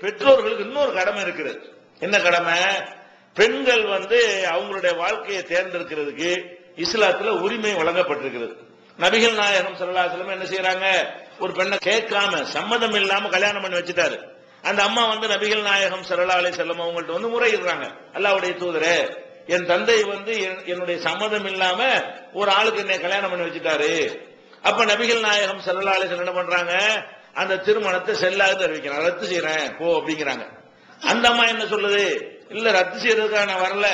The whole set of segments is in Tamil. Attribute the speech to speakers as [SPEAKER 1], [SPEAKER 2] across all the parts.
[SPEAKER 1] பெற்றோர்களுக்கு இன்னொரு கடமை இருக்கிறது. என்ன கடமை? பெண்கள் அவங்களுடைய வாழ்க்கையை தேர்ந்தெடுக்கிறதுக்கு இஸ்லாத்துல உரிமை வழங்கப்பட்டிருக்கிறது. நபிகள் நாயகம் ஸல்லல்லாஹு அலைஹி வஸல்லம் என்ன செய்யறாங்க? ஒரு பெண்ணை கேட்காம சம்மதம் இல்லாம கல்யாணம் பண்ணி வச்சுட்டாரு. அந்த அம்மா நபிகள் நாயகம் ஸல்லல்லாஹு அலைஹி வஸல்லம் அவங்கள்ட்ட முறையிடுறாங்க, அல்லாஹ்வுடைய தூதரே, என் தந்தை என்னுடைய சம்மதம் இல்லாம ஒரு ஆளுக்கு என்னை கல்யாணம் பண்ணி வச்சுட்டாரு. அப்ப நபிகள் நாயகம் ஸல்லல்லாஹு அலைஹி வஸல்லம் என்ன பண்றாங்க? அந்த திருமணத்தை செல்லாது அறிவிக்கிறாங்க, ரத்து செய்யறேன் போ அப்படிங்கிறாங்க. அந்த அம்மா என்ன சொல்லுது? இல்ல, ரத்து செய்யறதுக்காக நான் வரல,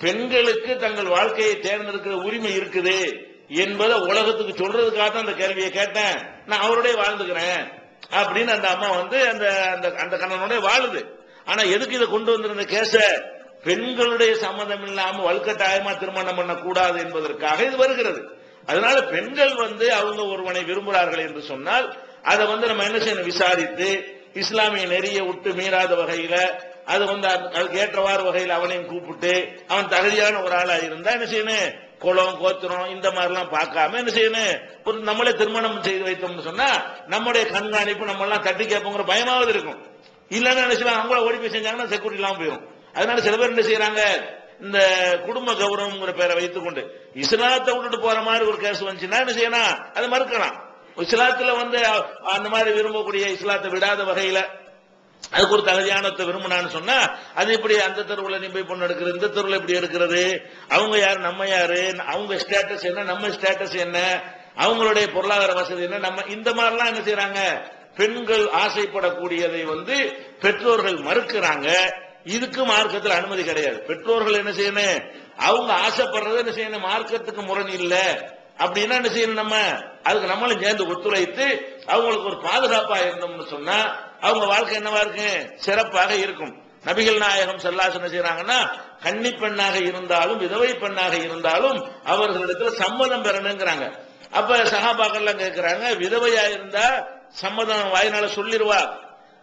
[SPEAKER 1] பெண்களுக்கு தங்கள் வாழ்க்கையை தேர்ந்தெடுக்கிற உரிமை இருக்குது என்பதை உலகத்துக்கு சொல்றதுக்காக தான் அந்த கேள்வியை கேட்டேன், நான் அவருடைய வாழ்ந்துக்கிறேன் அப்படின்னு அந்த அம்மா அந்த கண்ணனோட வாழுது. ஆனா எதுக்கு இதை கொண்டு வந்திருந்த கேச? பெண்களுடைய சம்மதம் இல்லாம வலுக்கட்டாயமா திருமணம் பண்ணக்கூடாது என்பதற்காக இது வருகிறது. அதனால பெண்கள் அவங்க ஒருவனை விரும்புகிறார்கள் என்று சொன்னால் அதை நம்ம என்ன செய்யணும்? விசாரித்து இஸ்லாமிய நெறிய விட்டு மீறாத வகையில அது அதுக்கு ஏற்றவாறு வகையில் அவனையும் கூப்பிட்டு அவன் தகுதியான ஒரு ஆளா இருந்தா என்ன செய்யணும்? குளம் கோத்திரம் இந்த மாதிரி எல்லாம் பார்க்காம என்ன செய்யணும்? ஒரு நம்மளே திருமணம் செய்து வைத்தோம்னு சொன்னா நம்முடைய கண்காணிப்பு நம்ம எல்லாம் தட்டி கேட்போங்கிற பயமாவது இருக்கும். இல்லன்னா என்ன செய்வாங்க? அவங்கள ஓடி போய் செஞ்சாங்கன்னா செக்யூரிட்டி இல்லாம போயிடும். அதனால சில பேர் என்ன செய்யறாங்க? இந்த குடும்ப கௌரவம்ங்கிற பேரை வைத்துக் கொண்டு இஸ்லாத்தை விட்டுட்டு போற மாதிரி ஒரு கேஸ் வந்துச்சுன்னா என்ன செய்யணும்? அதை மறுக்கலாம். இஸ்லாத்துல அந்த மாதிரி விரும்பக்கூடிய இஸ்லாத்தை விடாத வகையில அதுக்கு ஒரு தகுதியானத்தை விரும்பினான்னு சொன்னா அது இப்படி அந்த தெருவுல நீ போய் பொண்ணு எடுக்கிறது, இந்த தெருவுல இப்படி எடுக்கிறது, அவங்க யாரு நம்ம யாரு, அவங்க ஸ்டேட்டஸ் என்ன, நம்ம ஸ்டேட்டஸ் என்ன, அவங்களுடைய பொருளாதார வசதி என்ன, நம்ம இந்த மாதிரிலாம் என்ன செய்யறாங்க? பெண்கள் ஆசைப்படக்கூடியதை பெற்றோர்கள் மறுக்கிறாங்க. இதுக்கு மார்க்கத்தில் அனுமதி கிடையாது. பெற்றோர்கள் என்ன செய்யணும்? அவங்க ஆசைப்படுறது என்ன செய்யணும்? மார்க்கத்துக்கு முரண் இல்ல அப்படின்னா என்ன செய்யணும்? நம்ம அதுக்கு நம்மளும் சேர்ந்து ஒத்துழைத்து அவங்களுக்கு ஒரு பாதுகாப்பா இருந்தோம்னு சொன்னா அவங்க வாழ்க்கை என்னவா இருக்கு? சிறப்பாக இருக்கும். நபிகள் நாயகம் ஸல்லல்லாஹு அலைஹி வஸல்லம் செய்யறாங்கன்னா கன்னி பெண்ணாக இருந்தாலும் விதவை பெண்ணாக இருந்தாலும் அவர்களிடத்துல சம்மதம் பெறணுங்கிறாங்க. அப்ப சஹாபாக்கள்லாம் கேட்கிறாங்க, விதவையா இருந்தா சம்மதம் வாயினால சொல்லிடுவா,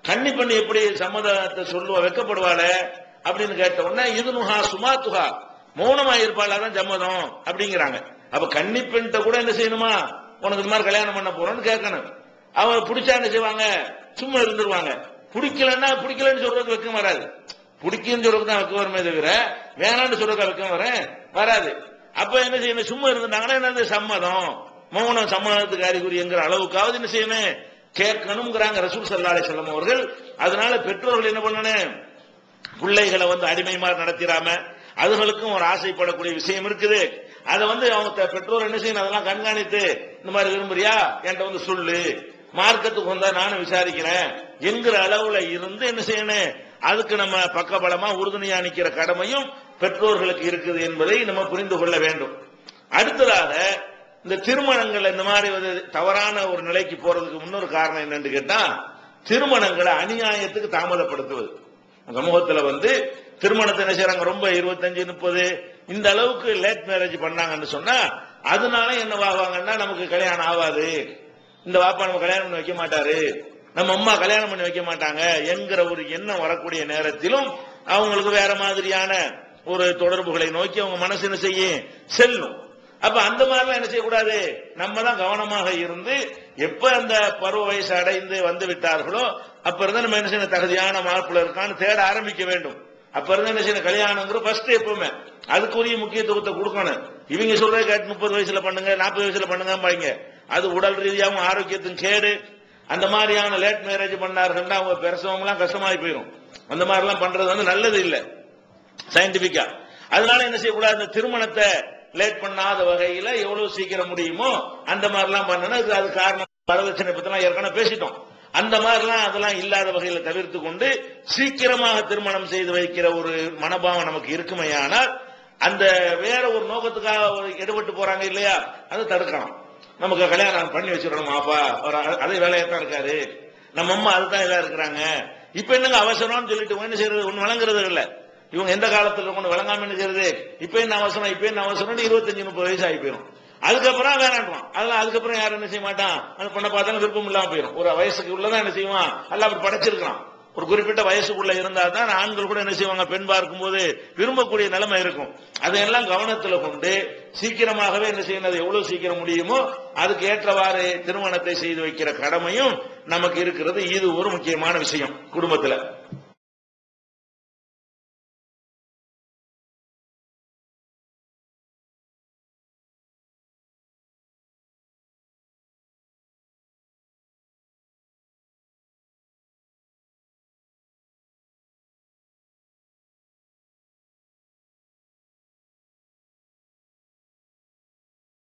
[SPEAKER 1] கன்னி பெண் எப்படி சம்மதத்தை சொல்லுவா, வெக்கப்படுவாள அப்படின்னு கேட்ட உடனே இதுனுஹா சுமாத்துஹா, மௌனமா இருப்பாளாதான் சம்மதம் அப்படிங்கிறாங்க. அப்ப கன்னி பெண்கிட்ட கூட என்ன செய்யணுமா? உனக்கு இந்த மாதிரி கல்யாணம் பண்ண போறோம்னு கேட்கணும். அவங்க பிடிச்சா என்ன செய்வாங்க? சும்மா இருந்துருவாங்க. பிடிக்கலன்னு சொல்றதுக்கு வெக்கம் வராது. பிடிக்குன்னு சொல்றதுக்கு தான் வெக்கம் வருமே தவிர வேணான்னு சொல்றதுக்கு வெக்கம் வராது. அப்ப என்ன செய்யணும்? சும்மா இருந்தாங்கன்னா என்னது? சம்மதம், மௌனம் சம்மதத்துக்கு அறிகுறிங்கிற அளவுக்காவது என்ன செய்யணும்? கேட்கணும்ங்கிறாங்க ரசூல் ஸல்லல்லாஹு அலைஹி வஸல்லம் அவர்கள். அதனால பெற்றோர்கள் என்ன பண்ணணும்? பிள்ளைகளை அடிமை மாதிரி நடத்திடாம அதுகளுக்கும் ஒரு ஆசைப்படக்கூடிய விஷயம் இருக்குது. அதை அவங்க பெற்றோர் என்ன செய்யணும்? அதெல்லாம் கண்காணித்து இந்த மாதிரி விரும்புறியா என்கிட்ட சொல்லு, மார்க்கத்துக்கு வந்தா நானும் விசாரிக்கிறேன் என்கிற அளவுல இருந்து என்ன செய்யணும்? அதுக்கு நம்ம பக்கபலமா உறுதுணையா நிக்கிற கடமையும் பெற்றோர்களுக்கு இருக்குது என்பதை நம்ம புரிந்து கொள்ள வேண்டும். அடுத்ததாக இந்த திருமணங்கள் இந்த மாதிரி தவறான ஒரு நிலைக்கு போறதுக்கு முன்னொரு காரணம் என்னன்னு கேட்டா, திருமணங்களை அநியாயத்துக்கு தாமதப்படுத்துவது. சமூகத்துல திருமணத்தை என்ன செய்யறாங்க? ரொம்ப 25, 30 இந்த அளவுக்கு லேட் மேரேஜ் பண்ணாங்கன்னு சொன்னா அதனால என்னவாகுவாங்கன்னா நமக்கு கல்யாணம் ஆகாது, இந்த வாப்பா நம்ம கல்யாணம் பண்ணி வைக்க மாட்டாரு, நம்ம அம்மா கல்யாணம் பண்ணி வைக்க மாட்டாங்க என்கிற ஒரு எண்ணம் வரக்கூடிய நேரத்திலும் அவங்களுக்கு வேற மாதிரியான ஒரு தொடர்புகளை நோக்கி அவங்க மனசு என்ன செய்யும்? செல்லும். அப்ப அந்த மாதிரிலாம் என்ன செய்யக்கூடாது? நம்ம தான் கவனமாக இருந்து எப்ப அந்த பருவ வயசு அடைந்து வந்து விட்டார்களோ அப்ப இருந்து நம்ம என்ன செய்யணும்? தகுதியான மாப்பிள்ள இருக்கான்னு தேட ஆரம்பிக்க வேண்டும். அப்ப இருந்து என்ன செய்யணும்? கல்யாணங்கிற ஃபர்ஸ்ட் எப்பவுமே அதுக்குரிய முக்கியத்துவத்தை கொடுக்கணும். இவங்க சொல்ற கேட்டு 30 வயசுல பண்ணுங்க, 40 வயசுல பண்ணுங்க, அது உடல் ரீதியாகவும் ஆரோக்கியத்தின் கேடு. அந்த மாதிரியான லேட் மேரேஜ் பண்ணார்கள் அவங்க பெருசவங்க எல்லாம் கஷ்டமாயி போயிடும். அந்த மாதிரி எல்லாம் பண்றது நல்லது இல்லை சயின்டிபிக்கா. அதனால என்ன செய்யக்கூடாது? இந்த திருமணத்தை லேட் பண்ணாத வகையில எவ்வளவு சீக்கிரம் முடியுமோ அந்த மாதிரிலாம் பண்ணணும். அது காரணம் வரதட்சணை பத்தி ஏற்கனவே பேசிட்டோம். அந்த மாதிரிலாம் அதெல்லாம் இல்லாத வகையில தவிர்த்து கொண்டு சீக்கிரமாக திருமணம் செய்து வைக்கிற ஒரு மனோபாவம் நமக்கு இருக்குமையானால் அந்த வேற ஒரு நோக்கத்துக்காக எடுபட்டு போறாங்க இல்லையா, அதை தடுக்கலாம். நமக்கு கல்யாணம் பண்ணி வச்சிடணும், அப்பா அதே வேலையத்தான் இருக்காரு, நம்ம அம்மா அதுதான் இதா இருக்கிறாங்க, இப்ப என்னங்க அவசரம்னு சொல்லிட்டு என்ன செய்யறது? ஒண்ணு வழங்குறது இல்ல. இவங்க எந்த காலத்துல கொண்டு வழங்காம என்ன செய்யறது? இப்ப என்ன அவசரம் 25, 30 வயசு ஆகி போயிடும். அதுக்கப்புறம் வேணான்றான். அதெல்லாம் அதுக்கப்புறம் யாரும் என்ன செய்ய மாட்டான்? அந்த பொண்ணை பார்த்தாலும் விருப்பம் இல்லாம போயிடும். ஒரு வயசுக்கு உள்ளதான் என்ன செய்வான்? அல்ல அப்படி படைச்சிருக்கான். ஒரு குறிப்பிட்ட வயசுக்குள்ள இருந்தா தான் ஆண்கள் கூட என்ன செய்வாங்க, பெண் பார்க்கும்போது விரும்பக்கூடிய நிலைமை இருக்கும். அதையெல்லாம் கவனத்தில் கொண்டு சீக்கிரமாகவே என்ன செய்யணும், அது எவ்வளவு சீக்கிரம் முடியுமோ அதுக்கு ஏற்றவாறு திருமணத்தை செய்து வைக்கிற கடமையும் நமக்கு இருக்கிறது. இது ஒரு முக்கியமான விஷயம் குடும்பத்தில்.